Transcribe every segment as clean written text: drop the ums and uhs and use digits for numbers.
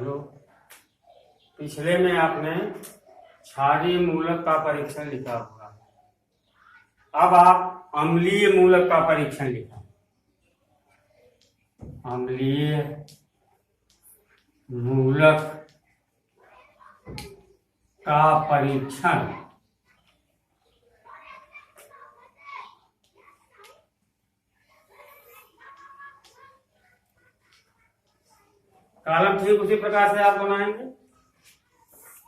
समझो, पिछले में आपने क्षारीय मूलक का परीक्षण लिखा होगा, अब आप अम्लीय मूलक का परीक्षण लिखा। अम्लीय मूलक का परीक्षण। कॉलम ठीक उसी प्रकार से आप बनाएंगे,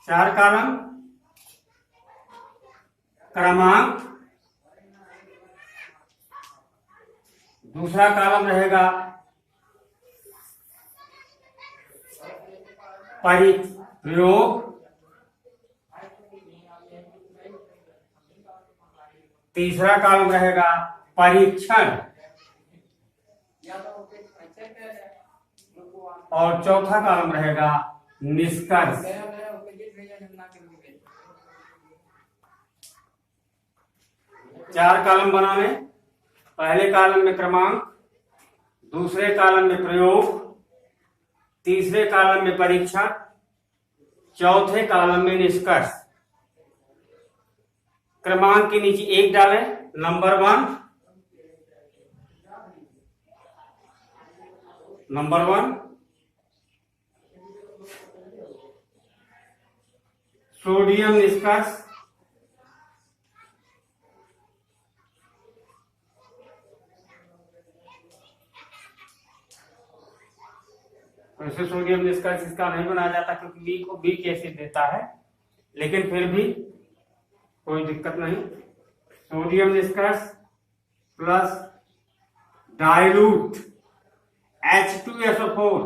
4 कॉलम, क्रमांक, दूसरा कॉलम रहेगा प्रयोग, तीसरा कॉलम रहेगा परीक्षण और चौथा कॉलम रहेगा निष्कर्ष। चार कॉलम बनाने, पहले कॉलम में क्रमांक, दूसरे कॉलम में प्रयोग, तीसरे कॉलम में परीक्षण, चौथे कॉलम में निष्कर्ष। क्रमांक के नीचे 1 डालें, नंबर 1, नंबर 1, सोडियम निष्कर्ष, वैसे सोडियम निष्कर्ष इसका नहीं बनाया जाता क्योंकि बी को बीक एसिड देता है, लेकिन फिर भी कोई दिक्कत नहीं। सोडियम निष्कर्ष प्लस डाइल्यूट H2SO4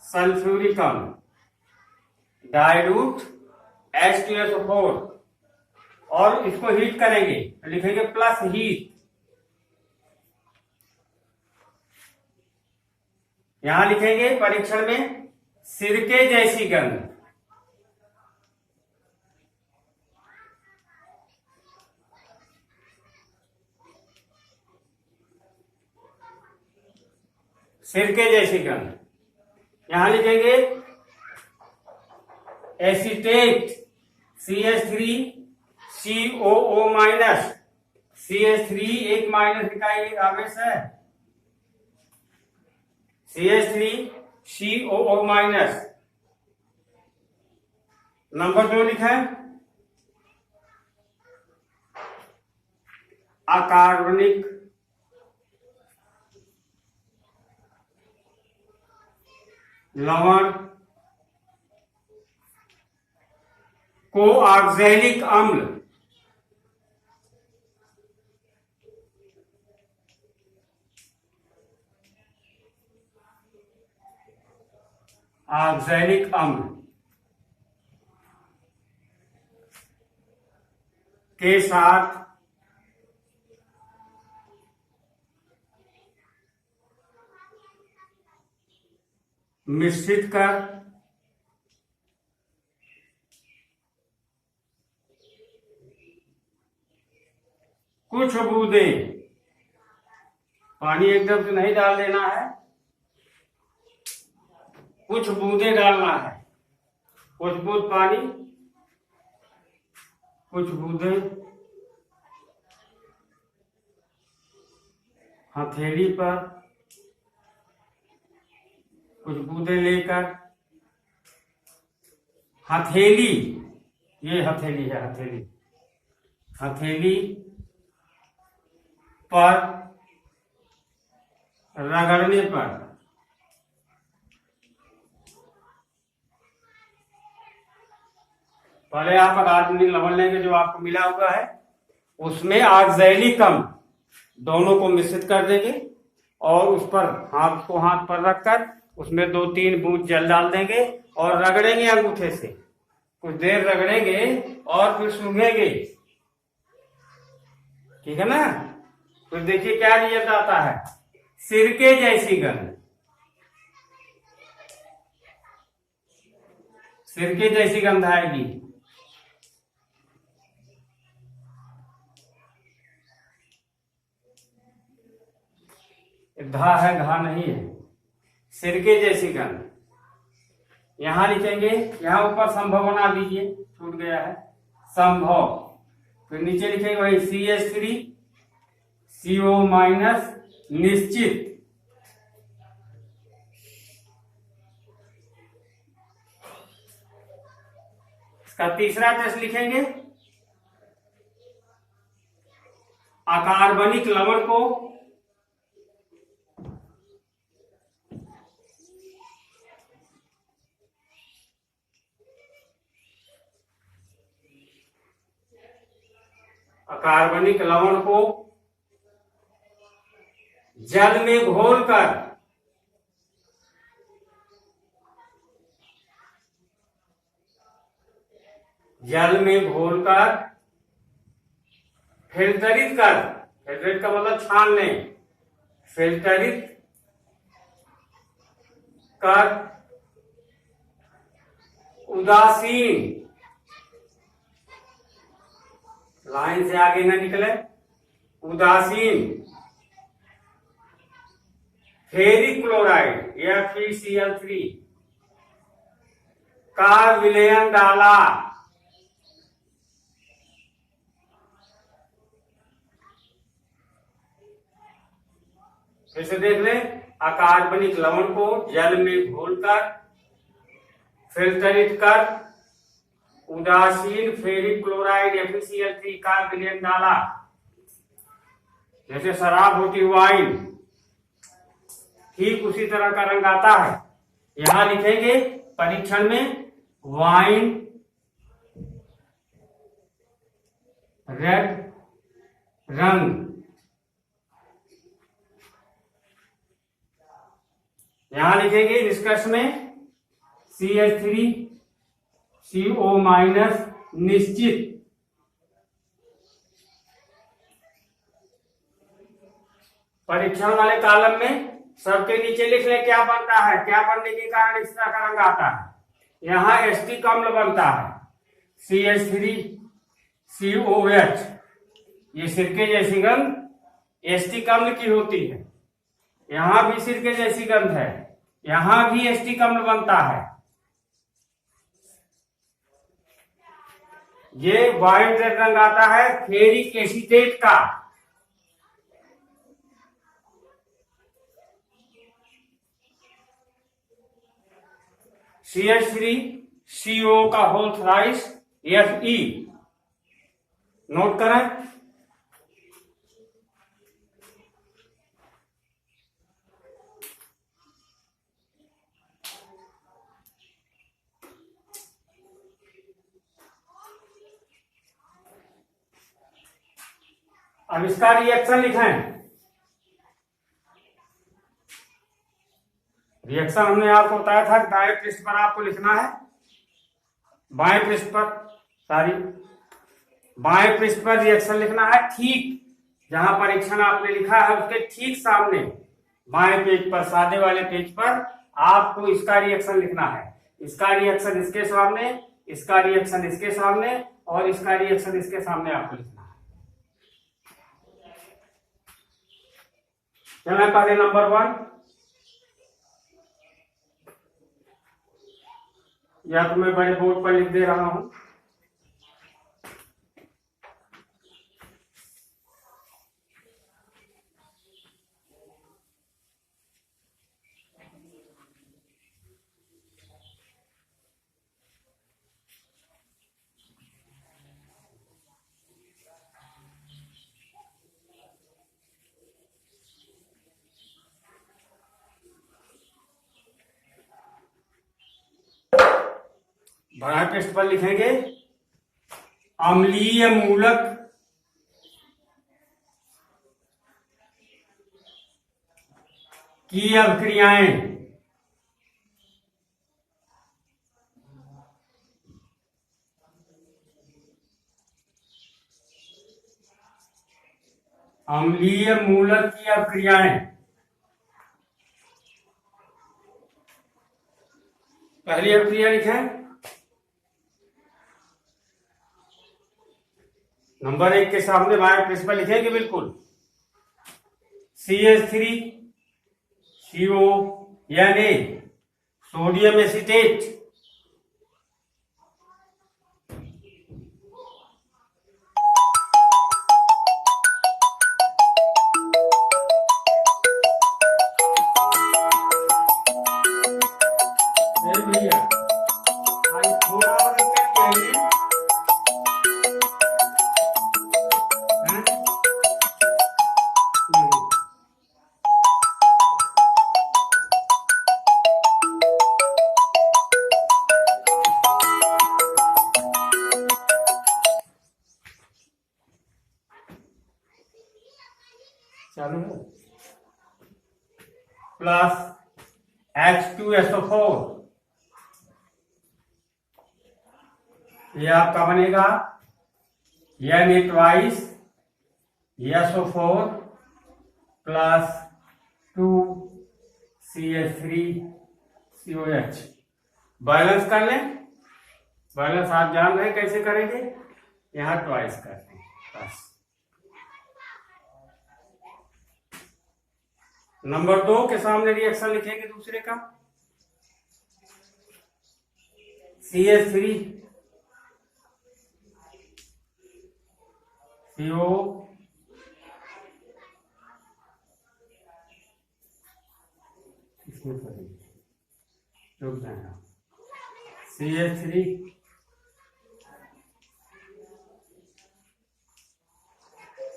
सल्फ्यूरिक अम्ल, डाइल्यूट H2SO4 और इसको हीट करेंगे, लिखेंगे प्लस हीट। यहां लिखेंगे परीक्षण में सिरके जैसी गंध, सिरके जैसी गंध। यहां लिखेंगे एसीटेट CH3COO-, CH3 एक माइनस इकाई आवेश है, CH3COO-। नंबर 2 लिखा है अकार्बनिक लवण कोऑक्सैलिक अम्ल, ऑक्सैलिक अम्ल के साथ मिश्रित कर कुछ बूंदें, पानी एकदम से नहीं डाल देना है, कुछ बूंदें डालना है, कुछ बूंद पानी, कुछ बूंदें हथेली पर, कुछ बूंदें लेकर हथेली, ये हथेली है, हथेली, हथेली पर रगड़ने पर पहले आप अकार्बनिक लवण लेंगे जो आपको मिला हुआ है, उसमें ऑक्सैलिक अम्ल दोनों को मिश्रित कर देंगे और उस पर हाथ को हाथ पर रखकर उसमें 2-3 बूंद जल डाल देंगे और रगड़ेंगे अंगूठे से, कुछ देर रगड़ेंगे और फिर सूंघेंगे, ठीक है ना। तो देखिए क्या रिजल्ट आता है, सिरके जैसी गंध, सिरके जैसी गंध आएगी। धा है, घा नहीं है, सिरके जैसी गंध। यहां लिखेंगे, यहां ऊपर संभव बना दीजिए, छूट गया है संभव। फिर नीचे लिखेंगे वही CH3 CO माइनस निश्चित। इसका तीसरा टेस्ट लिखेंगे, अकार्बनिक लवण को जल में घोलकर फिल्टरित का मतलब छान लें, फिल्टरित कर उदासीन, लाइन से आगे न निकले, उदासीन फेरिक क्लोराइड या FeCl3 का विलयन डाला। फिर से देख लें, अकार्बनिक लवण को जल में घोलकर फिल्टरित कर उदासीन फेरिक क्लोराइड FeCl3 का विलयन डाला। जैसे शराब होती वाइन, ठीक उसी तरह का रंग आता है। यहां लिखेंगे परीक्षण में वाइन रेड रंग, यहां लिखेंगे निष्कर्ष में CH3 CO माइनस निश्चित। परीक्षण वाले कॉलम में सबके नीचे लिख ले क्या बनता है, क्या बनने के कारण इस तरह का रंग आता है। यहां एस्टिक अम्ल बनता है CH3 COH, ये सिरके जैसी गंध एस्टिक अम्ल की होती है। यहां भी सिरके जैसी गंध है, यहां भी एस्टिक अम्ल बनता है। ये वाइन रेड रंग आता है फेरिक एसीटेट का। CH3 CO का होल थ्राइस Fe, नोट करें। अब इसका रिएक्शन लिखें। रिएक्शन हमने आपको बताया था दाएं पृष्ठ पर आपको लिखना है, बाएं पृष्ठ पर रिएक्शन लिखना है। ठीक जहां परीक्षण आपने लिखा है उसके ठीक सामने बाएं पेज पर, सादे वाले पेज पर आपको इसका रिएक्शन लिखना है। इसका रिएक्शन इसके सामने, इसका रिएक्शन इसके सामने और इसका रिएक्शन इसके सामने आपको लिखना है। चलो पहले नंबर 1, या तो मैं बड़े बोर्ड पर लिख दे रहा हूं। बड़ा टेस्ट पर लिखेंगे अम्लीय मूलक की अभिक्रियाएं, अम्लीय मूलक की अभिक्रियाएं। पहली अभिक्रिया लिखें, नंबर 1 के सामने बाएं पृष्ठ पर लिखेंगे बिल्कुल CH3 CO यानी सोडियम एसीटेट H2SO4, ये आपका बनेगा यानी twice SO4 plus 2CH3COH। Balance कर लें, बैलेंस आप जान रहे कैसे करेंगे, यहां ट्वाइस करते हैं बस। नंबर 2 के सामने रिएक्शन लिखेंगे दूसरे का, CH3 CO इसमें रुक जाएगा, CH3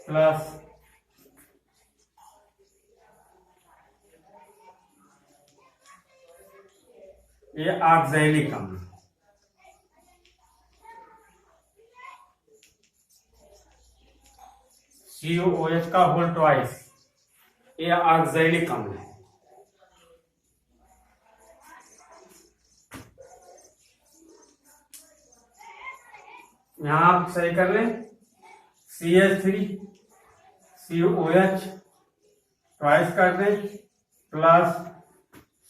प्लस ये ऑक्सैलिक अम्ल, COOH का होल ट्वाइस, ये ऑक्सैलिक अम्ल है। यहां आप सही कर लें, CH3 COOH ट्वाइस कर दें प्लस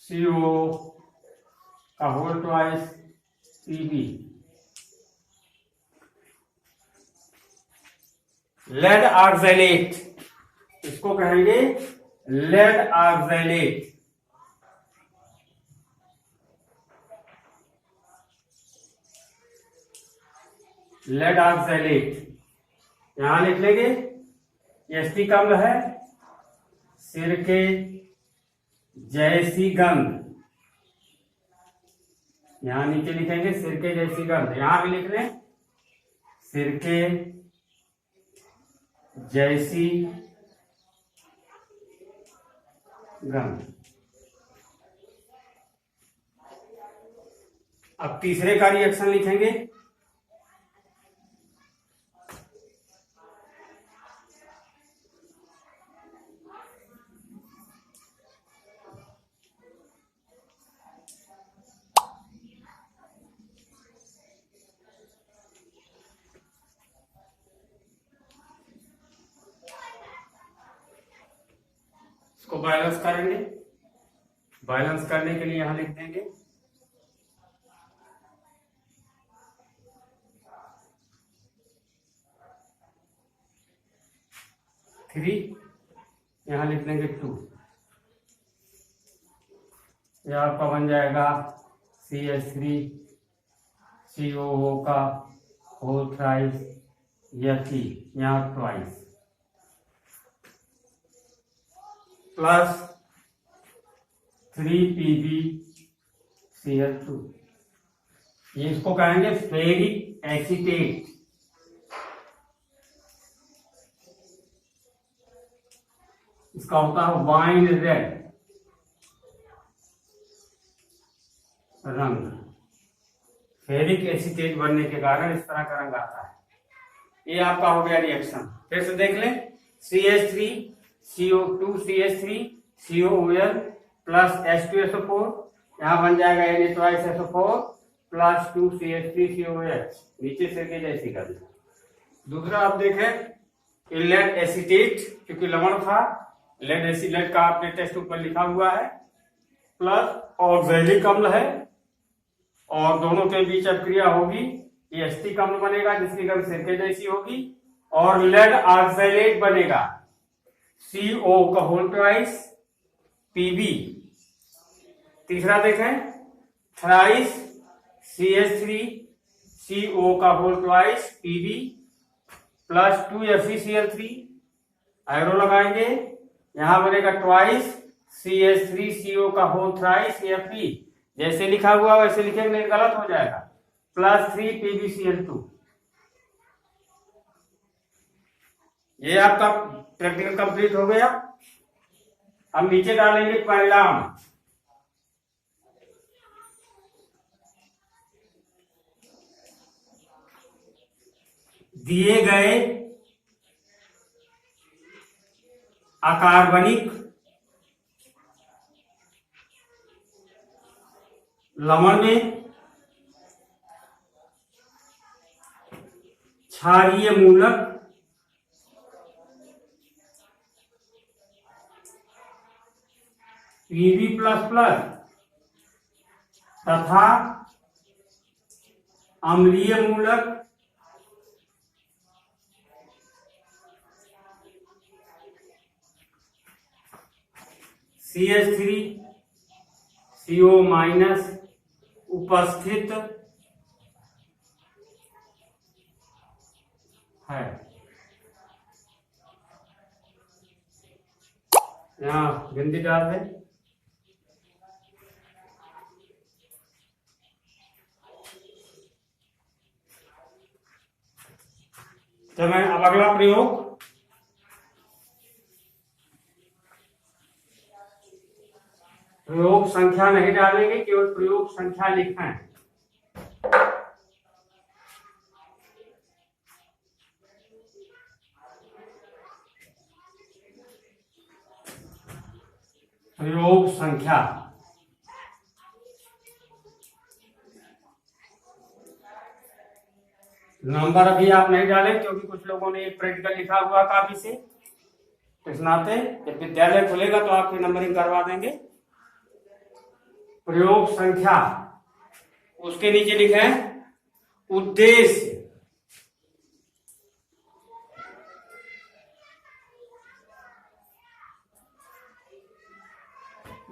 CO का whole twice PB। Lead oxalate, इसको कहेंगे लेड ऑक्सैलेट। लेड ऑक्सैलेट यहां लिख लेंगे, एसिटिक अम्ल है, सिरके जैसी गंध, यहां नीचे लिखेंगे सिरके जैसी गंध, यहां भी लिख लें सिरके जैसी गंध। अब तीसरे का रिएक्शन लिखेंगे, इसको बैलेंस करेंगे, बैलेंस करने के लिए यहां लिख देंगे 3, यहां लिख देंगे 2, यह आपका बन जाएगा CH3 COO का होल थ्राइस या 3, यहां ट्वाइस प्लस 3PbCl2, ये इसको कहेंगे फेरिक एसीटेट। इसका होता है वाइन रेड रंग, फेरिक एसीटेट बनने के कारण इस तरह का रंग आता है। ये आपका हो गया रिएक्शन। फिर से देख लें, CH3 CO2 CH3 COOL plus H2SO4, यहां बन जाएगा Na2SO4 प्लस 2CH3 COOH, नीचे सिरके जैसी गंध। दूसरा आप देखें, लेड एसीटेट, क्योंकि लवण था, लेड एसीलेट का आपने टेस्ट ऊपर लिखा हुआ है, प्लस ऑक्सैलिक अम्ल है, और दोनों के बीच अब क्रिया होगी, ये एसिटिक अम्ल बनेगा जिसकी गंध सिरके जैसी होगी, और लेड ऑक्सैलेट बनेगा, CO का होल ट्वाइस PB। तीसरा देखें, थ्राइस CH3 CO का whole twice PB plus 2FeCl3, arrow लगाएंगे, यहां बनेगा ट्वाइस CH3 CO का होल थ्राइस Fe, जैसे लिखा हुआ वैसे लिखेंगे, नहीं गलत हो जाएगा, प्लस 3PbCl2। ये आपका प्रैक्टिकल कंप्लीट हो गया। अब नीचे डालेंगे परिणाम। दिए गए अकार्बनिक लवण में क्षारीय मूलक Pb++ तथा अम्लीय मूलक CH3CO- उपस्थित है। यहाँ बिंदी डाल दें। तो मैं अब अगला प्रयोग संख्या नहीं डालेंगे, केवल प्रयोग संख्या लिखना है। प्रयोग संख्या नंबर अभी आप नहीं डालें, क्योंकि कुछ लोगों ने प्रैक्टिकल लिखा हुआ काफी से, तो इस नाते जब विद्यालय खुलेगा तो आपकी नंबरिंग करवा देंगे। प्रयोग संख्या, उसके नीचे लिखे उद्देश्य।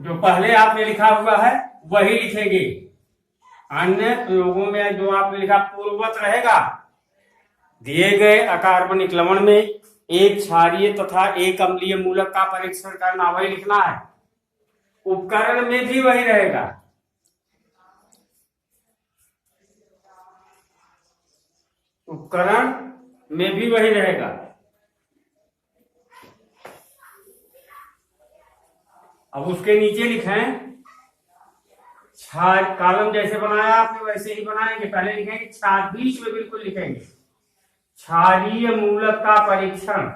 जो पहले आपने लिखा हुआ है वही लिखेंगे। अन्य प्रयोगों में जो आपने लिखा पूर्ववत रहेगा। दिए गए अकार्बनिक लवण में एक क्षारीय तथा एक अम्लीय मूलक का परीक्षण करना, वही लिखना है। उपकरण में भी वही रहेगा। उपकरण में भी वही रहेगा। अब उसके नीचे लिखें कॉलम जैसे बनाया आपने वैसे ही बनाएंगे। पहले लिखेंगे बीच में बिल्कुल लिखेंगे क्षारीय मूलक का परीक्षण।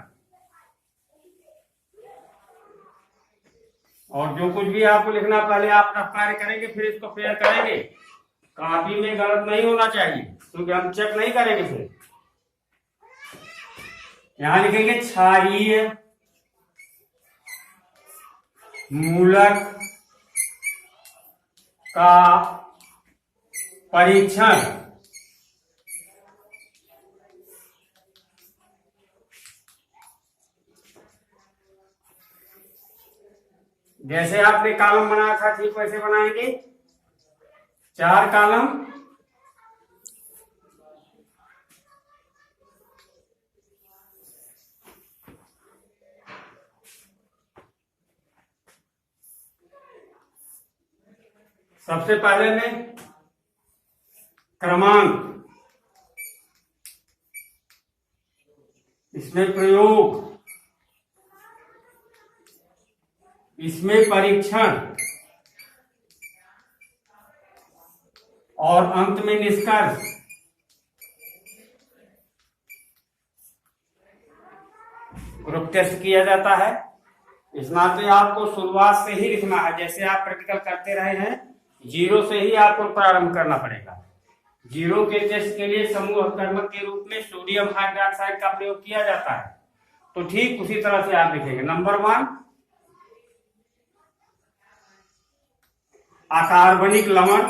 और जो कुछ भी आपको लिखना पहले आप रफ कार्य करेंगे, फिर इसको फेयर करेंगे। कॉपी में गलत नहीं होना चाहिए, क्योंकि हम चेक नहीं करेंगे। फिर यहां लिखेंगे क्षारीय मूलक का परीक्षण। जैसे आपने कॉलम बनाया था ठीक वैसे बनाएंगे। 4 कॉलम। सबसे पहले में क्रमांक, इसमें प्रयोग, इसमें परीक्षण और अंत में निष्कर्ष। ग्रुप टेस्ट किया जाता है। इस नाते आपको शुरुआत से ही लिखना है। जैसे आप प्रैक्टिकल करते रहे हैं, 0 से ही आपको प्रारंभ करना पड़ेगा। 0 के टेस्ट के लिए समूह कर्मक के रूप में सोडियम हाइड्रोक्साइड का प्रयोग किया जाता है। तो ठीक उसी तरह से आप लिखेंगे। नंबर 1 अकार्बनिक लवण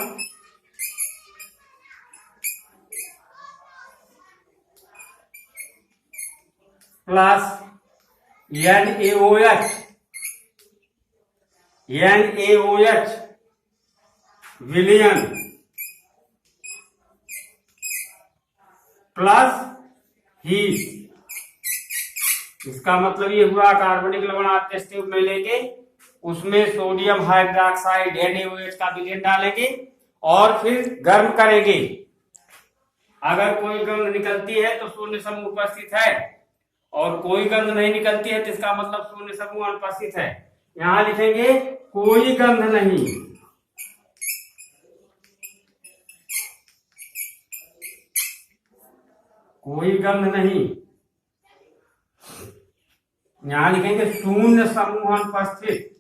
प्लस NaOH विलयन प्लस हीट। इसका मतलब ये हुआ कार्बनिक लवण आप टेस्ट ट्यूब में लेंगे, उसमें सोडियम हाइड्रोक्साइड NaOH का विलयन डालेंगे और फिर गर्म करेंगे। अगर कोई गंध निकलती है तो शून्य समूह उपस्थित है, और कोई गंध नहीं निकलती है तो इसका मतलब शून्य समूह अनुपस्थित है। यहां लिखेंगे कोई गंध नहीं। कोई गंध नहीं। यहां लिखेंगे शून्य समूह अनुपस्थित।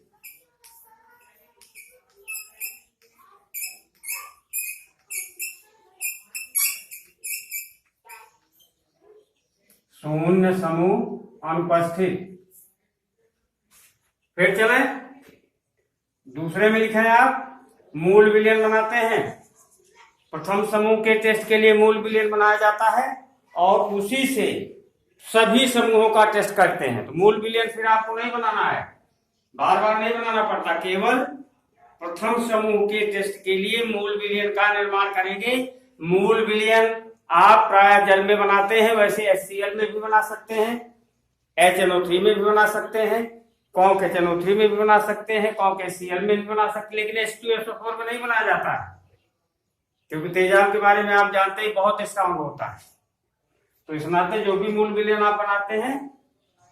शून्य समूह अनुपस्थित। फिर चले दूसरे में लिखे हैं आप मूल विलयन बनाते हैं। प्रथम समूह के टेस्ट के लिए मूल विलयन बनाया जाता है और उसी से सभी समूहों का टेस्ट करते हैं। तो मूल विलयन फिर आपको नहीं बनाना है, बार बार नहीं बनाना पड़ता, केवल प्रथम समूह के टेस्ट के लिए मूल विलयन का निर्माण करेंगे। मूल विलयन आप प्राय जल में बनाते हैं, वैसे HCl में भी बना सकते हैं, HNO3 में भी बना सकते हैं, कॉक HNO3 में भी बना सकते हैं, कॉक HCl में भी बना सकते हैं, लेकिन H2SO4 में नहीं बनाया जाता है, क्योंकि तेजाब के बारे में आप जानते ही बहुत स्ट्रांग होता है। तो इस नाते जो भी मूल विलयन आप बनाते हैं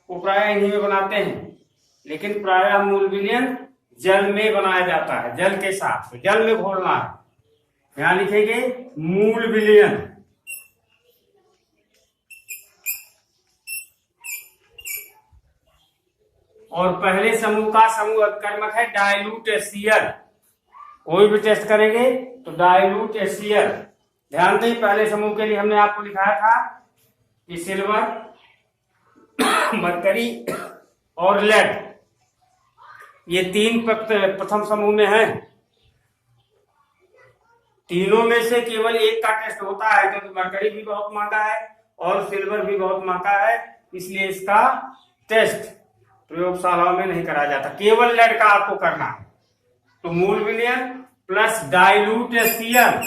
वो प्राय इन्हीं में बनाते हैं, लेकिन प्राय मूल विलयन जल में बनाया जाता है, जल के साथ। तो जल में घोलना है, यहां लिखेंगे मूल विलयन। और पहले समूह का समूह अपकर्मक है डाइल्यूट HCl। कोई भी टेस्ट करेंगे तो डाइल्यूट HCl। ध्यान दें, पहले समूह के लिए हमने आपको लिखाया था कि सिल्वर, मरकरी और लेड, ये तीन प्रथम समूह में हैं। तीनों में से केवल एक का टेस्ट होता है, क्योंकि मरकरी भी बहुत महंगा है और सिल्वर भी बहुत महंगा है, इसलिए इसका टेस्ट प्रयोगशालाओं में नहीं करा जाता, केवल लेड का आपको करना है। तो मूल विलयन plus dilute HCl,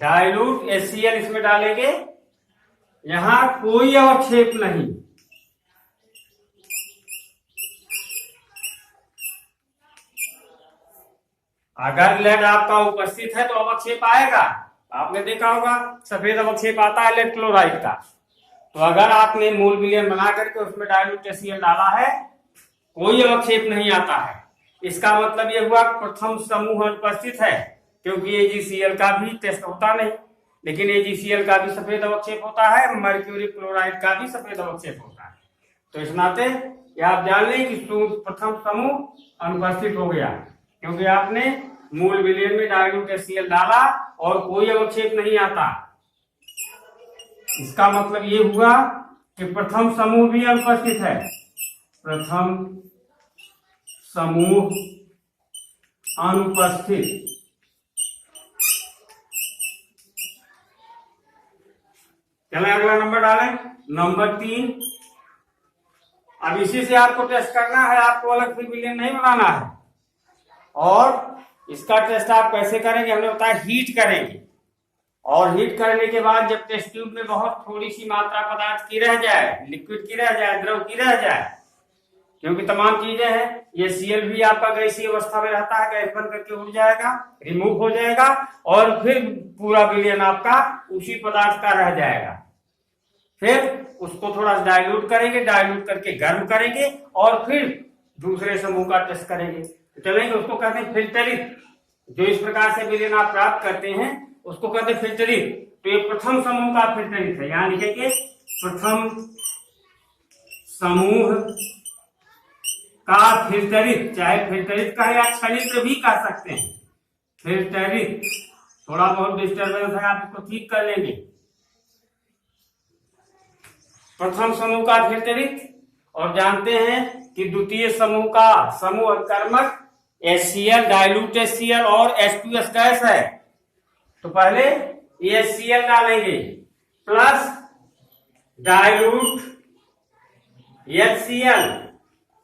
dilute HCl इसमें डालेंगे। यहां कोई अवक्षेप नहीं, अगर लेड आपका उपस्थित है तो अवक्षेप आएगा। आपने देखा होगा सफेद अवक्षेप आता है लेड क्लोराइड का। तो अगर आपने मूल विलयन बना करके उसमें डाइल्यूट HCl डाला है, कोई अवक्षेप नहीं आता है। इसका मतलब यह हुआ प्रथम समूह अनुपस्थित है, क्योंकि AgCl का भी टेस्ट होता नहीं, लेकिन AgCl का भी सफेद अवक्षेप होता है, मर्क्यूरी क्लोराइड का भी सफेद अवक्षेप होता है। तो इस नाते यह आप जान लें कि प्रथम समूह अनुपस्थित हो गया, क्योंकि आपने मूल विलयन में डाइल्यूट HCl डाला और कोई अवक्षेप नहीं आता। इसका मतलब ये हुआ कि प्रथम समूह भी अनुपस्थित है, प्रथम समूह अनुपस्थित। चलें अगला नंबर डालें, नंबर 3। अब इसी से आपको टेस्ट करना है, आपको अलग फिर विलयन नहीं बनाना है। और इसका टेस्ट आप कैसे करेंगे, हमने बताया हीट करेंगे, और हीट करने के बाद जब टेस्ट ट्यूब में बहुत थोड़ी सी मात्रा पदार्थ की रह जाए, लिक्विड की रह जाए, द्रव की रह जाए, क्योंकि तमाम चीजें हैं, ये Cl भी आपका गैसीय अवस्था में रहता है, गैस बन करके उड़ जाएगा, रिमूव हो जाएगा, और फिर पूरा विलयन आपका उसी पदार्थ का रह जाएगा। फिर उसको थोड़ा डाइल्यूट करेंगे, डाइल्यूट करके गर्म करेंगे, और फिर दूसरे समूह का टेस्ट करेंगे। तो चलेंगे, उसको कहते हैं फिल्टरित। जो इस प्रकार से विलयन आप प्राप्त करते हैं उसको कहते हैं फिल्टरित। तो ये प्रथम समूह का फिल्टरित है, यहां लिखेंगे प्रथम समूह का फिल्टरित, चाहे फिल्टरित कहें या क्षणिक भी कह सकते हैं, फिल्टरित। थोड़ा बहुत डिस्टर्बेंस है, आप इसको ठीक कर लेंगे। प्रथम समूह का फिल्टरित, और जानते हैं कि द्वितीय समूह का समूह कर्मक HCl, डाइल्यूट HCl और H2S गैस है। तो पहले HCl डालेंगे प्लस डाइल्यूट HCl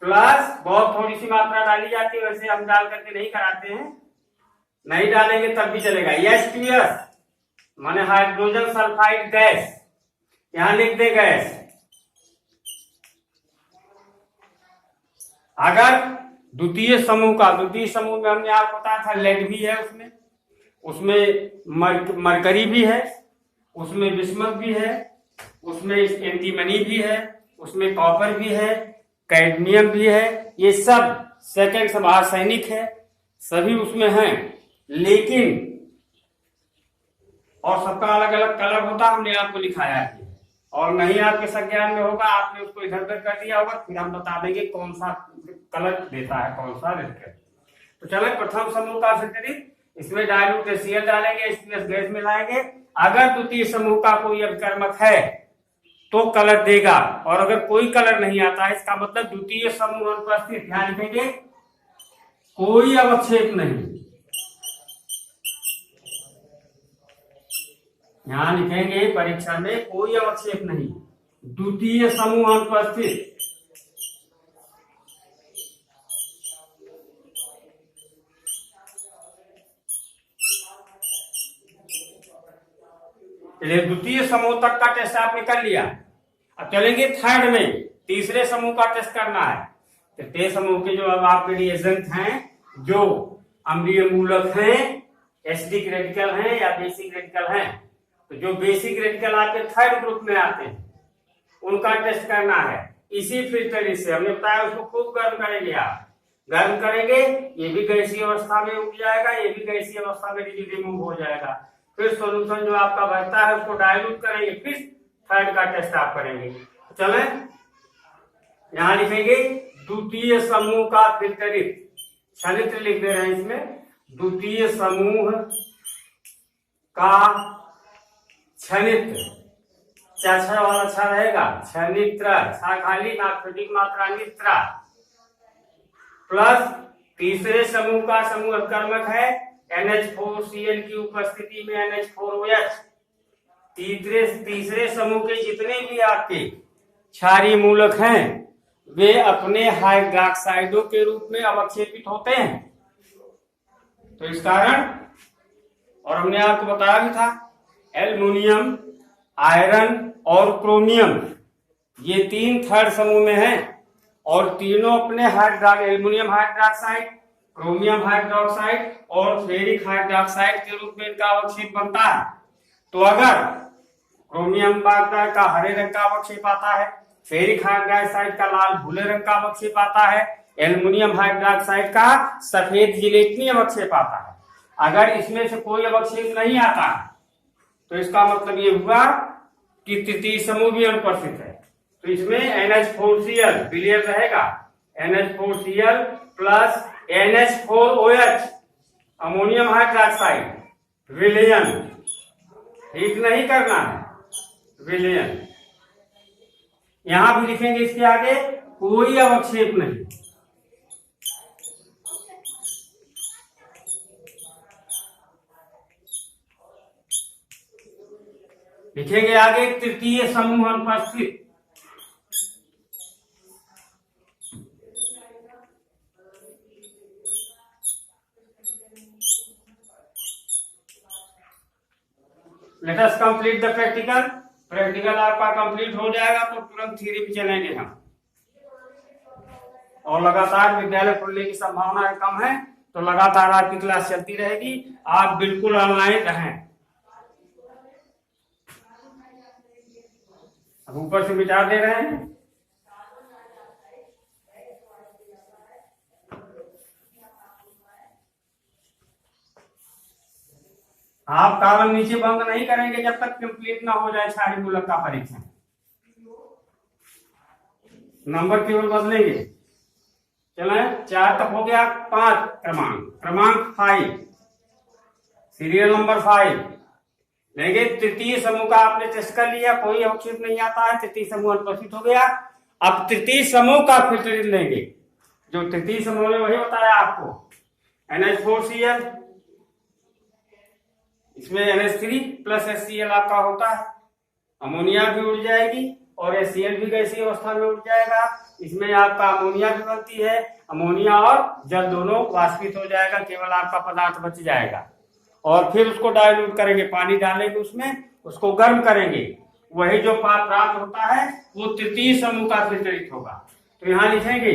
प्लस, बहुत थोड़ी सी मात्रा डाली जाती है, वैसे हम डाल करके नहीं कराते हैं, नहीं डालेंगे तब भी चलेगा। H2S माने हाइड्रोजन सल्फाइड गैस, यहां लिख दे गैस। अगर द्वितीय समूह में हमने आपको बताया था लेड भी है, उसमें मरकरी भी है, उसमें बिस्मथ भी है, उसमें एंटीमनी भी है, उसमें कॉपर भी है, कैडमियम भी है, ये सब सेकंड सब आर्सेनिक है, सभी उसमें हैं। लेकिन और सबका अलग अलग कलर होता, हमने आपको लिखाया है, और नहीं आपके संज्ञान में होगा, आपने उसको इधर उधर कर दिया होगा, फिर हम बता देंगे कौन सा कलर देता है, कौन सा देता है। तो चलो प्रथम समूह का फिल्टरित, इसमें डाइल्यूट HCl डालेंगे, H2S गैस मिलाएंगे, अगर द्वितीय समूह का कोई अभिकर्मक है तो कलर देगा, और अगर कोई कलर नहीं आता है इसका मतलब द्वितीय समूह अनुपस्थित। ध्यान रखेंगे, कोई अवक्षेप नहीं, ध्यान रखेंगे परीक्षा में कोई अवक्षेप नहीं, द्वितीय समूह अनुपस्थित। द्वितीय समूह तक का टेस्ट आपने कर लिया। अब चलेंगे थर्ड में, तीसरे समूह का टेस्ट करना है। तृतीय समूह के जो अब आपके रिएजेंट हैं, जो अम्लीय मूलक हैं, एसिडिक रेडिकल हैं या बेसिक रेडिकल हैं, तो जो बेसिक रेडिकल आपके थर्ड ग्रुप में आते हैं उनका टेस्ट करना है। इसी फिल्टर से हमने बताया उसको खूब गर्म करेंगे, आप गर्म करेंगे, ये भी गैसीय अवस्था में उग जाएगा, ये भी गैसीय अवस्था में रिमूव हो जाएगा। फिर सॉल्यूशन जो आपका बचता है उसको डाइल्यूट करेंगे, फिर थर्ड का टेस्ट आप करेंगे। चले यहां लिखेंगे द्वितीय समूह का फिल्टरित, क्षणित्र लिख दे रहे हैं इसमें, द्वितीय समूह का क्षणित्र, छह वाला अच्छा रहेगा, क्षणित्र, खाली नाक्षरिक मात्रा नित्रा, प्लस तीसरे समूह का समूह अभिकर्मक है NH4Cl की उपस्थिति में NH4OH। तीसरे समूह के जितने भी आपके क्षारीय मूलक हैं वे अपने हाइड्रोक्साइडों के रूप में अवक्षेपित होते हैं। तो इस कारण, और हमने आपको बताया भी था, एल्युमिनियम, आयरन और क्रोमियम ये तीन थर्ड समूह में हैं, और तीनों अपने एल्युमिनियम हाइड्रोक्साइड, क्रोमियम हाइड्रोक्साइड और फेरिक हाइड्रोक्साइड के रूप में इनका अवक्षेप बनता है। तो अगर क्रोमियम का हरे रंग का अवक्षेप आता है, फेरिक हाइड्रोक्साइड का लाल भूरे रंग का अवक्षेप आता है, एल्युमिनियम हाइड्रोक्साइड का सफेद जिलेटिनी अवक्षेप आता है। अगर इसमें से कोई अवक्षेप नहीं आता तो इसका मतलब ये हुआ कि तृतीय समूह भी अनुपस्थित है। तो इसमें NH4Cl विलयन रहेगा, NH4Cl plus NH4OH ammonium hydroxide विलयन, ठीक नहीं करना है, विलयन। यहां भी लिखेंगे इसके आगे कोई अवक्षेप नहीं। लिखेंगे आगे तृतीय समूह अनुपस्थित, let us complete the practical. Practical आपका कंप्लीट हो जाएगा तो तुरंत थ्योरी पे चलेंगे हम, और लगातार विद्यालय खुलने की संभावना कम है तो लगातार आपकी क्लास चलती रहेगी, आप बिल्कुल ऑनलाइन रहें। अब ऊपर से मिटा दे रहे हैं, आप कॉलम नीचे बंद नहीं करेंगे जब तक कंप्लीट ना हो जाए क्षारीय मूलक का परीक्षण। नंबर केवल बदलेंगे। चले 4 तक हो गया, 5 क्रमांक 5, सीरियल नंबर 5 लेंगे। तृतीय समूह का आपने टेस्ट कर लिया, कोई अवक्षेप नहीं आता है, तृतीय समूह अनुपस्थित हो गया। अब तृतीय समूह का फिल्टरित लेंगे, जो तृतीय समूह ने वही बताया आपको, NH4Cl, इसमें NH3 प्लस HCl आपका होता है, अमोनिया भी उड़ जाएगी और HCl भी गैसीय अवस्था में उड़ जाएगा। इसमें आपका अमोनिया भी बनती है, अमोनिया और जल दोनों वाष्पित हो जाएगा, केवल आपका पदार्थ बच जाएगा। और फिर उसको डाइल्यूट करेंगे, पानी डालेंगे उसमें, उसको गर्म करेंगे, वही जो प्राप्त होता है वो तृतीय समूह का फिल्टरित होगा। तो यहाँ लिखेंगे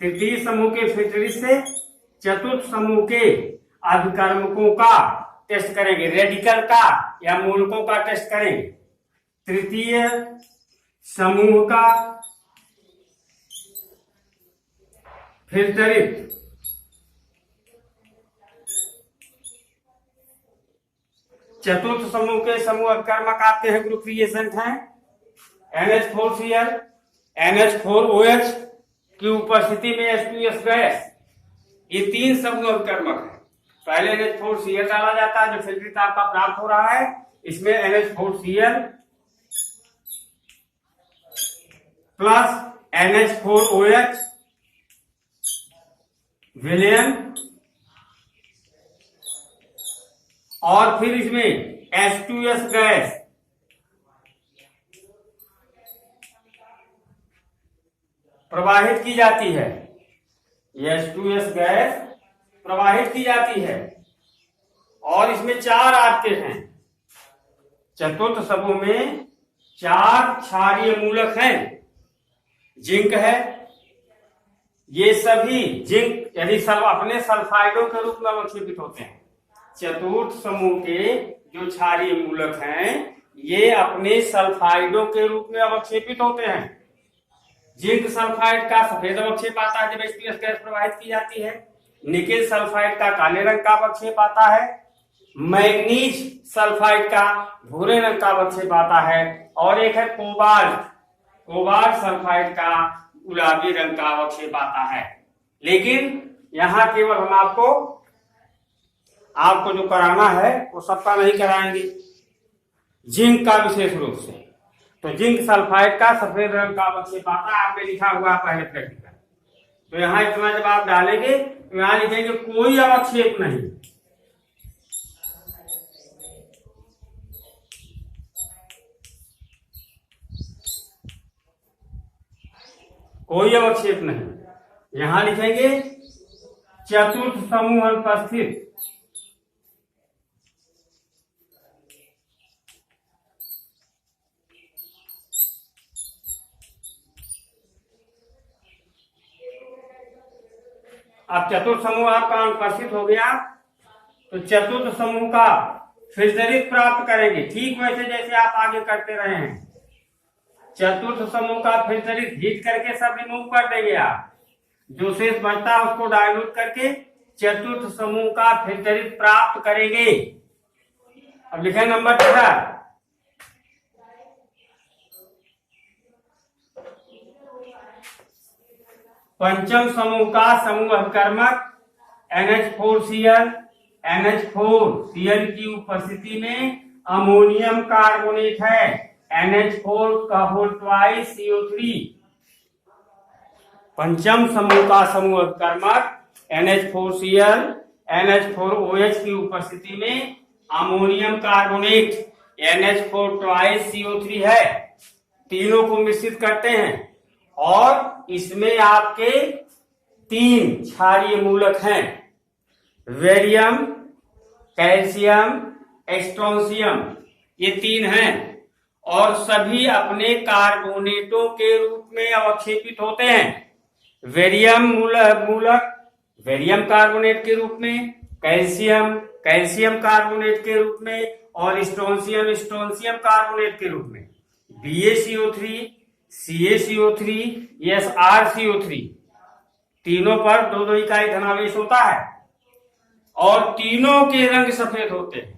तृतीय समूह के फिल्टरित से चतुर्थ समूह के अभिकर्मकों का टेस्ट करेंगे, रेडिकल का या मूलकों का टेस्ट करेंगे। तृतीय समूह का फिल्टरित चतुर्थ समूह के समूह अभिकर्मक आपके हैं, ग्रुप रिएजेंट हैं NH4Cl, NH4OH की उपस्थिति में H2S गैस, ये 3 समूह अभिकर्मक है। पहले NH4Cl डाला जाता है जो फिल्टरित आपका प्राप्त हो रहा है, इसमें NH4Cl प्लस NH4OH विलयन, और फिर इसमें H2S गैस प्रवाहित की जाती है। H2S गैस प्रवाहित की जाती है और इसमें 4 आपके हैं। चतुर्थ समूह में 4 क्षारीय मूलक हैं। जिंक है, ये सभी जिंक यदि अपने सल्फाइडों के रूप में अवक्षेपित होते हैं। चतुर्थ समूह के जो क्षारीय मूलक हैं ये अपने सल्फाइडों के रूप में अवक्षेपित होते हैं। जिंक सल्फाइड का सफेद अवक्षेप आता है जब H2S गैस प्रवाहित की जाती है। निकेल सल्फाइड का काले रंग का अवक्षेप आता है। मैग्नीज सल्फाइड का भूरे रंग का अवक्षेप आता है। और एक है कोबाल्ट सल्फाइड का गुलाबी रंग का अवक्षेप आता है। लेकिन यहां केवल हम आपको जो कराना है वो सबका नहीं कराएंगे, जिंक का विशेष रूप से। तो जिंक सल्फाइड का सफेद रंग का अवक्षेप आता है, आपने लिखा हुआ पहले प्रैक्टिकल। तो यहां इतना जब आप डालेंगे तो यहां लिखेंगे कोई अवक्षेप नहीं। कोई अवक्षेप नहीं। यहां लिखेंगे चतुर्थ समूह अनुपस्थित। अब चतुर्थ समूह आपका अनुपस्थित हो गया तो चतुर्थ समूह का फिल्टरित प्राप्त करेंगे, ठीक वैसे जैसे आप आगे करते रहे हैं। चतुर्थ समूह का फिल्टरित हीट करके सब रिमूव कर देंगे आप। जो शेष बचता है उसको डाइल्यूट करके चतुर्थ समूह का फिल्टरित प्राप्त करेंगे। अब लिखे नंबर 13। पंचम समूह का समूह अभिकर्मक NH4Cl की उपस्थिति में अमोनियम कार्बोनेट है, NH4 पंचम समूह का समूह अभिकर्मक NH4Cl NH4OH की उपस्थिति में अमोनियम कार्बोनेट NH4 है। तीनों को मिश्रित करते हैं और इसमें आपके 3 क्षारीय मूलक हैं, वेरियम, कैल्शियम, स्ट्रोंशियम। ये 3 हैं और सभी अपने कार्बोनेटों के रूप में अवक्षेपित होते हैं। वेरियम मूलक वेरियम कार्बोनेट के रूप में, कैल्शियम कार्बोनेट के रूप में और स्ट्रोंशियम कार्बोनेट के रूप में। BaCO3, CaCO3, SrCO3 तीनों पर 2-2 इकाई धनावेश होता है और तीनों के रंग सफेद होते हैं।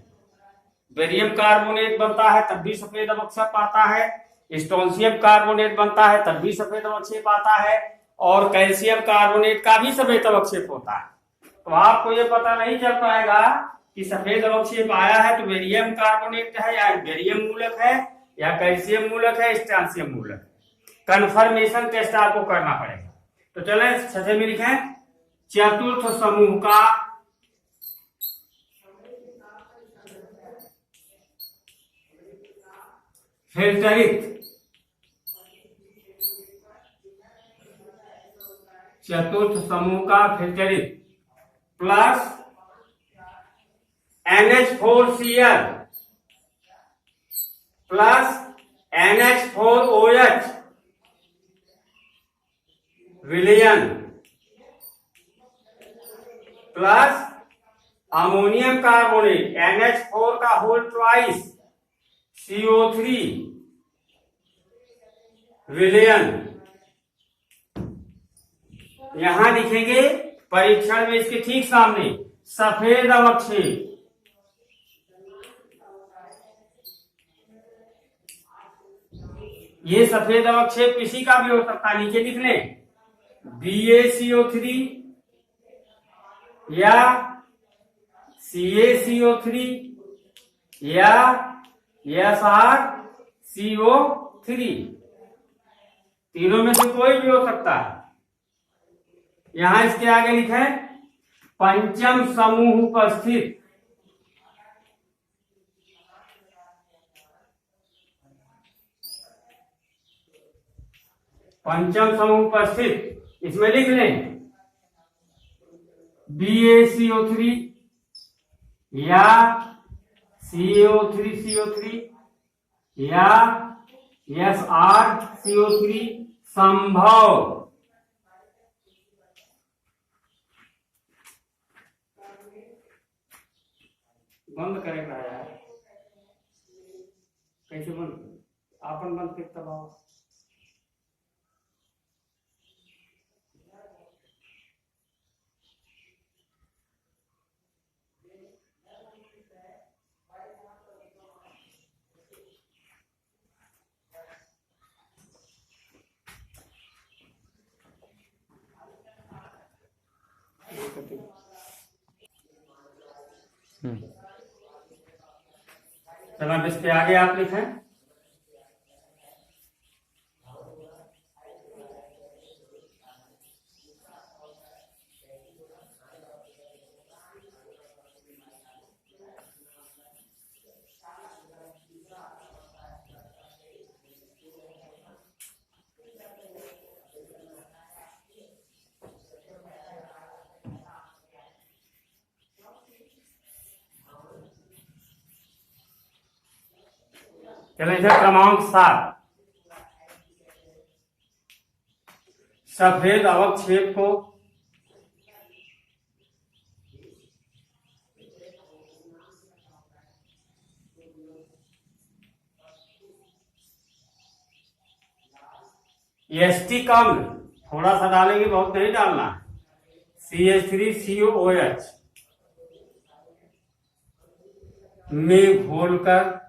बेरियम कार्बोनेट बनता है तब भी सफेद अवक्षेप आता है, स्ट्रोंशियम कार्बोनेट बनता है तब भी सफेद अवक्षेप आता है और कैल्शियम कार्बोनेट का भी सफेद अवक्षेप होता है। तो आपको ये पता नहीं चल पाएगा कि सफेद अवक्षेप आया है तो बेरियम कार्बोनेट है या बेरियम मूलक है या कैल्शियम मूलक है, स्ट्रोंशियम मूलक है। कन्फर्मेशन टेस्ट आपको करना पड़ेगा। तो चले 6 में लिखें चतुर्थ समूह का फिल्टरित प्लस NH4Cl प्लस NH4OH विलयन प्लस अमोनियम कार्बोनेट NH4 का होल ट्वाइस CO3 विलयन। यहां लिखेंगे परीक्षण में इसके ठीक सामने सफेद अवक्षेप। ये सफेद अवक्षेप किसी का भी हो सकता है, नीचे लिख लें BaCO3 या CaCO3 या SrCO3, तीनों में से कोई भी हो सकता है। यहां इसके आगे लिखे पंचम समूह उपस्थित, पंचम समूह उपस्थित, इसमें लिख लें BaCO3 या CO3 या SrCO3 संभव। बंद करेगा यार, कैसे बंद, आपन बंद कितना भाव। चलो अब इसके आगे आप लिखें चलो इधर क्रमांक 7, सफेद अवक्षेप को एस्टिक अम्ल थोड़ा सा डालेंगे, बहुत नहीं डालना, CH3COOH में घोलकर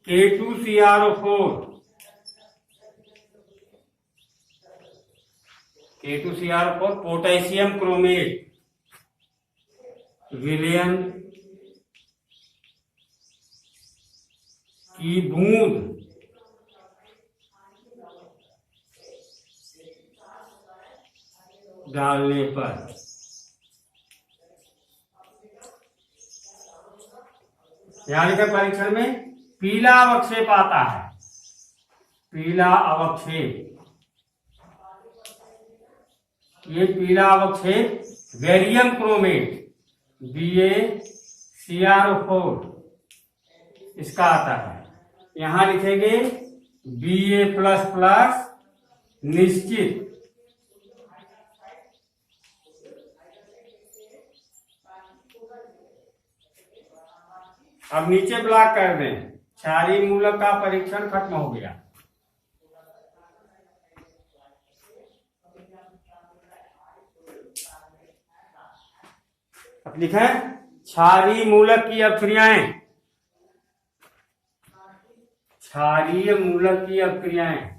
K2CrO4 पोटेशियम क्रोमेट विलयन की बूंद डालने पर यानी कि परीक्षण में पीला अवक्षेप आता है, पीला अवक्षेप, ये पीला अवक्षेप बेरियम क्रोमेट BaCrO4 इसका आता है। यहां लिखेंगे Ba++ निश्चित, अब नीचे ब्लॉक कर दें, क्षारीय मूलक का परीक्षण खत्म हो गया। अब लिखें क्षारीय मूलक की अभिक्रियाएं, क्षारीय मूलक की अभिक्रियाएं,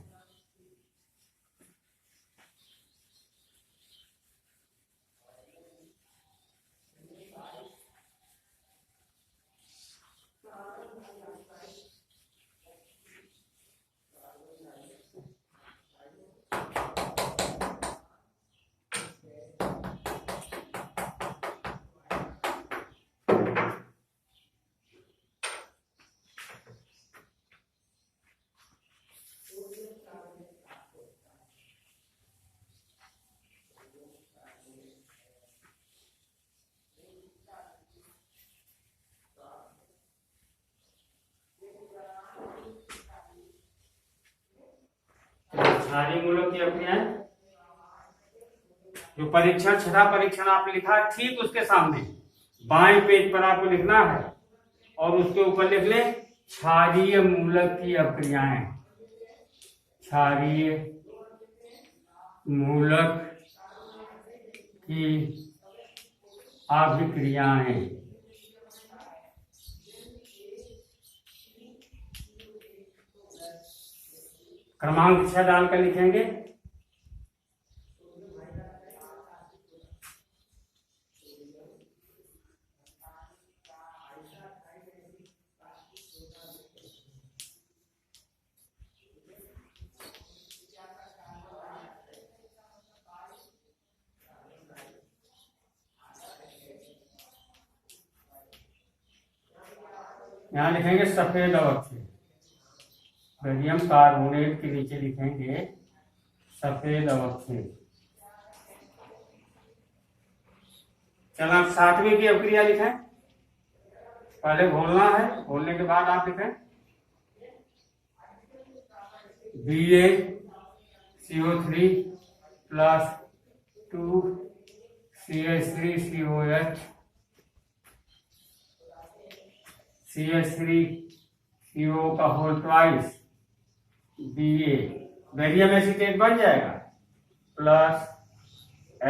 क्षारीय मूलक की अभिक्रियाएं, जो परीक्षण छठा परीक्षण आपने लिखा है ठीक उसके सामने बाएं पेज पर आपको लिखना है और उसके ऊपर लिख ले क्षारीय मूलक की अभिक्रियाएं, क्षारीय मूलक की अभिक्रियाएं। क्रमांक 6 डालकर लिखेंगे यहाँ लिखेंगे सफेद अवक्षय। बेरियम कार्बोनेट के नीचे लिखेंगे सफेद अवक्षय। चलो आप 7वीं की अभिक्रिया लिखें। पहले घोलना है, घोलने के बाद आप लिखें BaCO3 प्लस 2CH3COH CH3CO का whole twice Ba barium acetate बन जाएगा प्लस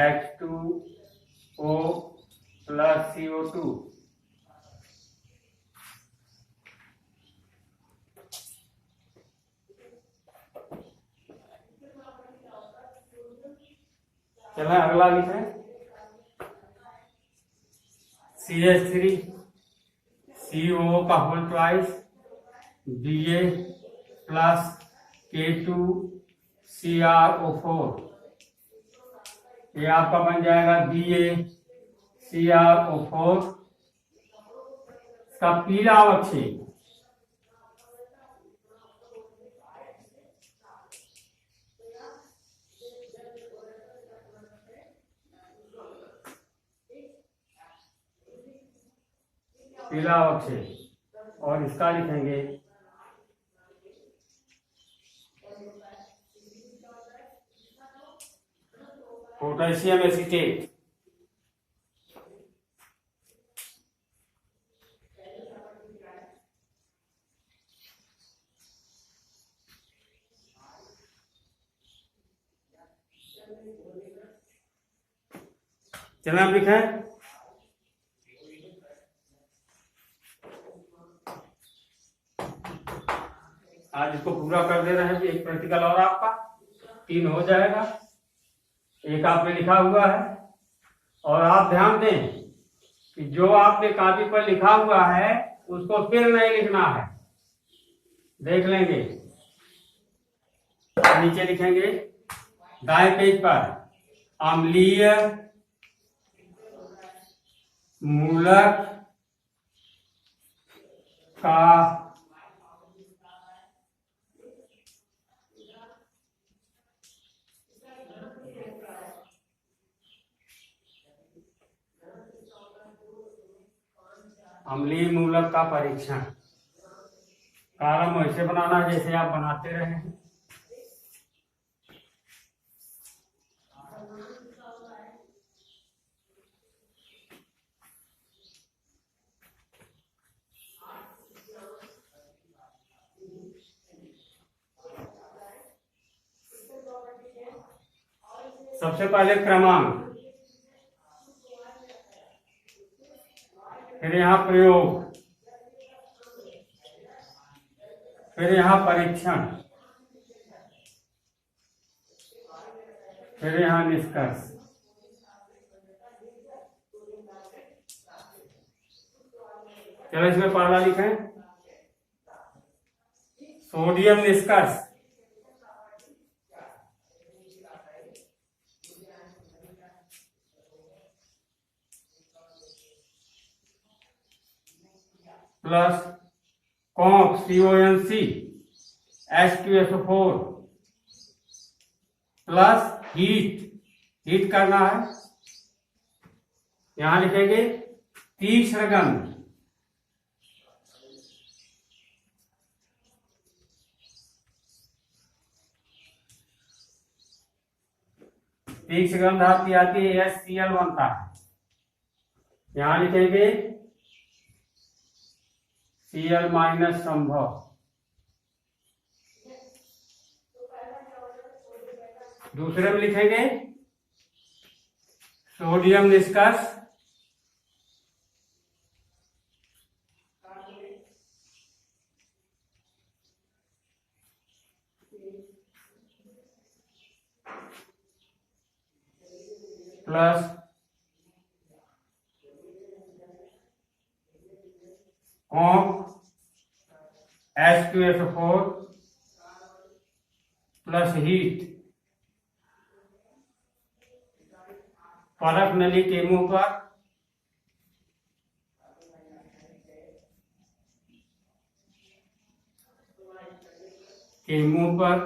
H2O प्लस CO2। चलो अगला लिखें CH3CO का whole twice Ba plus K2CrO4। ये आपका बन जाएगा BaCrO4 का पीला अवक्षय। पीला अवक्षय और इसका लिखेंगे पोटेशियम एसीटेट। चलो आप लिखें आज इसको पूरा कर दे रहे हैं। एक प्रैक्टिकल और आपका 3 हो जाएगा। एक आपने लिखा हुआ है और आप ध्यान दें कि जो आपने कॉपी पर लिखा हुआ है उसको फिर नहीं लिखना है। देख लेंगे नीचे लिखेंगे दाएं पेज पर अम्लीय मूलक का अम्लीय मूलक का परीक्षण। कॉलम वैसे बनाना है जैसे आप बनाते रहे हैं। सबसे पहले क्रमांक, फिर यहाँ प्रयोग, फिर यहाँ परीक्षण, फिर यहाँ निष्कर्ष। चलो इसमें पहला लिखें सोडियम निष्कर्ष। Plus conc CONC H2SO4 plus heat करना है। यहां लिखेंगे तीक्ष्ण गंध। तीक्ष्ण गंध आपकी आती है HCl बनता है। यहां लिखेंगे Cl माइनस संभव। दूसरे में लिखेंगे सोडियम निष्कर्ष plus conc H2SO4 plus heat. परख नली के मुंह पर के मुंह पर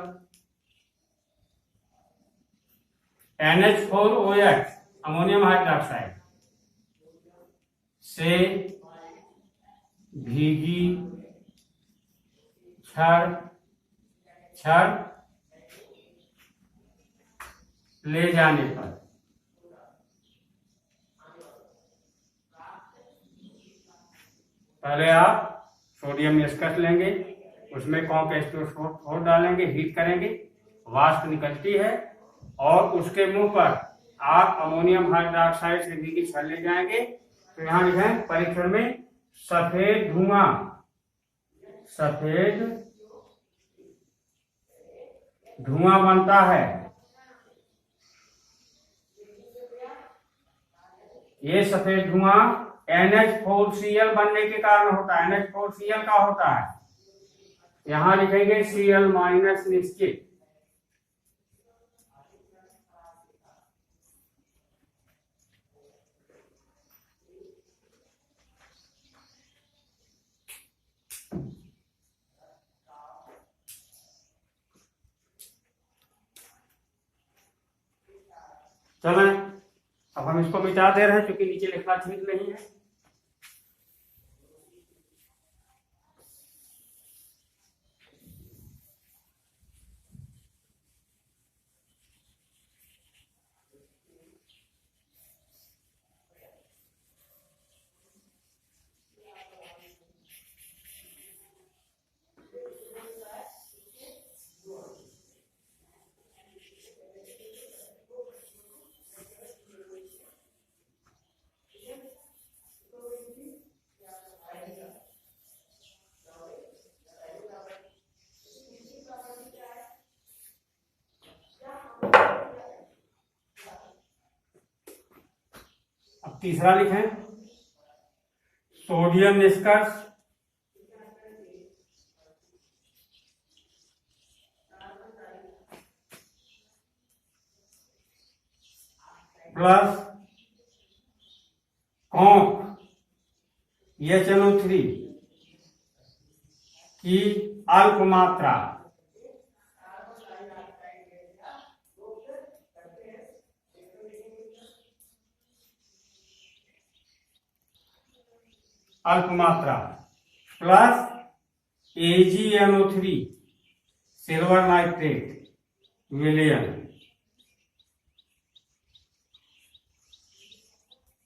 NH4OH अमोनियम हाइड्रोक्साइड से भीगी छड़ ले जाने पर पहले आप सोडियम निष्कर्ष लेंगे, उसमें कॉन्क H2SO4 डालेंगे, हीट करेंगे, वाष्प निकलती है और उसके मुंह पर आप अमोनियम हाइड्रोक्साइड से भीगी छड़ ले जाएंगे। तो यहां लिखें परीक्षण में सफेद धुआं बनता है। ये सफेद धुआं NH4Cl बनने के कारण होता है। NH4Cl का होता है, यहां लिखेंगे Cl- निश्चित। चलें, अब हम इसको मिटा दे रहे हैं क्योंकि नीचे लिखना ठीक नहीं है। अब तीसरा लिखें सोडियम निष्कर्ष प्लस कॉन्क HNO3 की अल्प मात्रा प्लस AgNO3 सिल्वर नाइट्रेट विलयन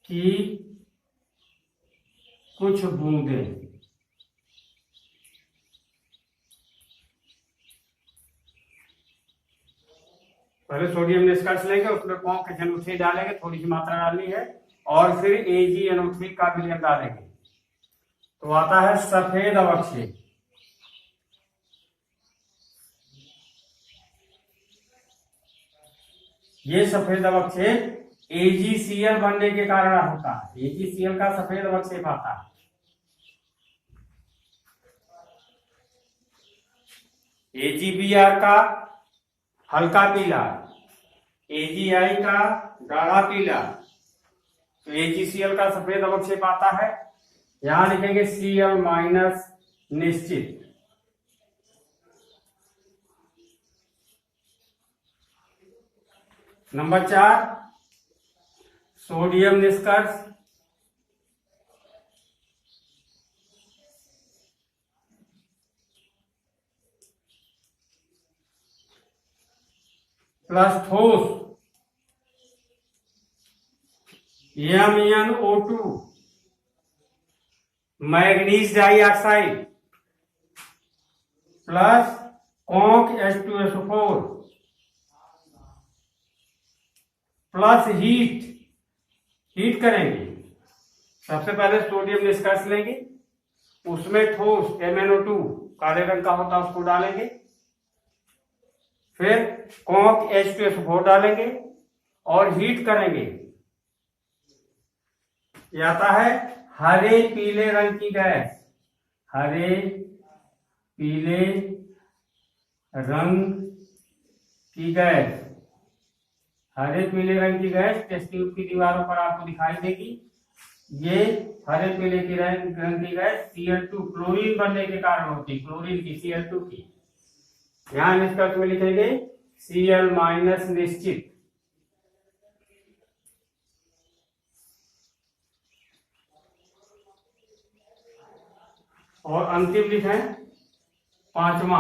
की कुछ बूंदें पहले सोडियम निष्कर्ष लेंगे, उसमें कॉन्क HNO3 डालेंगे, थोड़ी सी मात्रा डालनी है, और फिर AgNO3 का विलयन डालेंगे तो आता है सफेद अवक्षय। ये सफेद अवक्षय AgCl बनने के कारण होता है। AgCl का सफेद अवक्षेप आता है। AgBr का हल्का पीला, AgI का गाढ़ा पीला, तो AgCl का सफेद अवक्षेप आता है। यहां लिखेंगे Cl- निश्चित। नंबर 4 सोडियम निष्कर्ष प्लस ठोस MnO2 manganese dioxide plus conc H2SO4 plus heat करेंगे। सबसे पहले सोडियम निष्कर्ष लेंगे, उसमें ठोस MnO2 काले रंग का होता है उसको डालेंगे, फिर कॉन्क H2SO4 डालेंगे और हीट करेंगे। ये आता है हरे पीले रंग की गैस, हरे पीले रंग की गैस, हरे पीले रंग की गैस टेस्ट ट्यूब की दीवारों पर आपको दिखाई देगी। ये हरे पीले की रंग की गैस Cl2 क्लोरीन बनने के कारण होती है, क्लोरीन की Cl2 की। यहाँ निष्कर्ष में लिखेंगे Cl माइनस निश्चित, और अंतिम लिखें पांचवा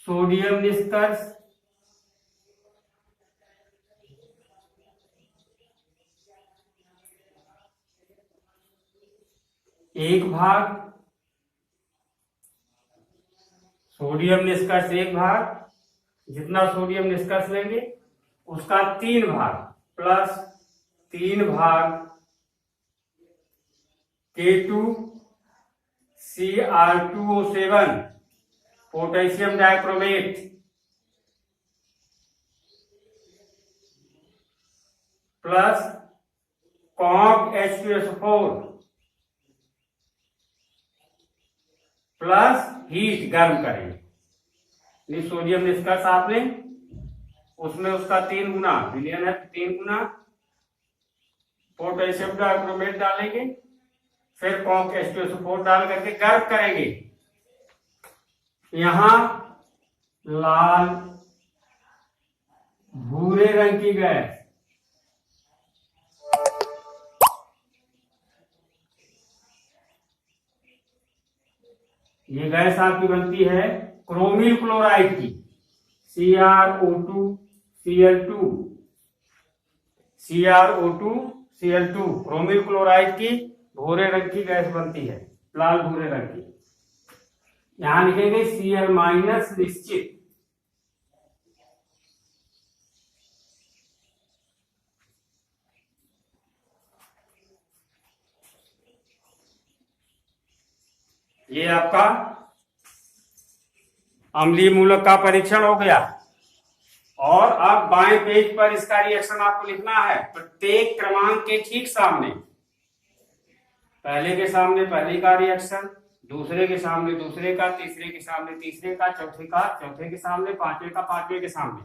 सोडियम निष्कर्ष एक भाग, सोडियम निष्कर्ष एक भाग, जितना सोडियम निष्कर्ष लेंगे उसका 3 भाग प्लस 3 भाग K2Cr2O7 potassium dichromate plus conc H2SO4 plus heat गर्म करेंगे। सोडियम निष्कर्ष आपने उसमें उसका 3 गुना विलयन है, 3 गुना पोटेशियम डाइक्रोमेट डालेंगे, फिर कॉन्क H2SO4 डाल करके गर्म करेंगे। यहां लाल भूरे रंग की गैस, ये गैस आपकी बनती है क्रोमिल क्लोराइड की, CrO2Cl2 क्रोमिल क्लोराइड की भूरे रंग की गैस बनती है, लाल भूरे रंग की। यहां लिखेंगे Cl माइनस निश्चित, ये आपका अम्लीय मूलक का परीक्षण हो गया। और अब बाएं पेज पर इसका रिएक्शन आपको लिखना है, प्रत्येक क्रमांक के ठीक सामने, पहले के सामने पहले का रिएक्शन, दूसरे के सामने दूसरे का, तीसरे के सामने तीसरे का, चौथे का चौथे के सामने, पांचवे का पांचवे के सामने।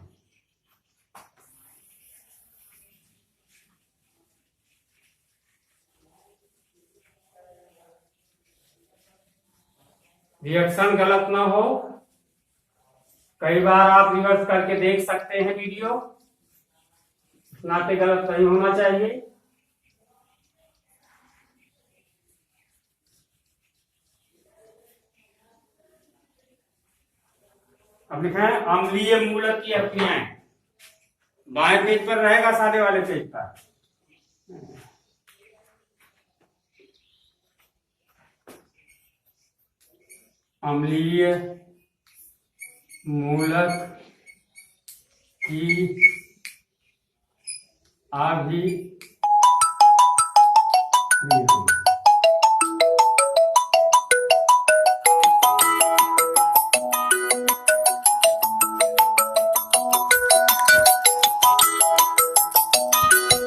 रिएक्शन गलत ना हो, कई बार आप रिवर्स करके देख सकते हैं वीडियो, नाते गलत नहीं होना चाहिए। अब लिखा है अम्लीय मूलक की अभिक्रियाएं, बाएं पेज पर रहेगा, सादे वाले पेज पर। अम्लीय मूलक की अभिक्रिया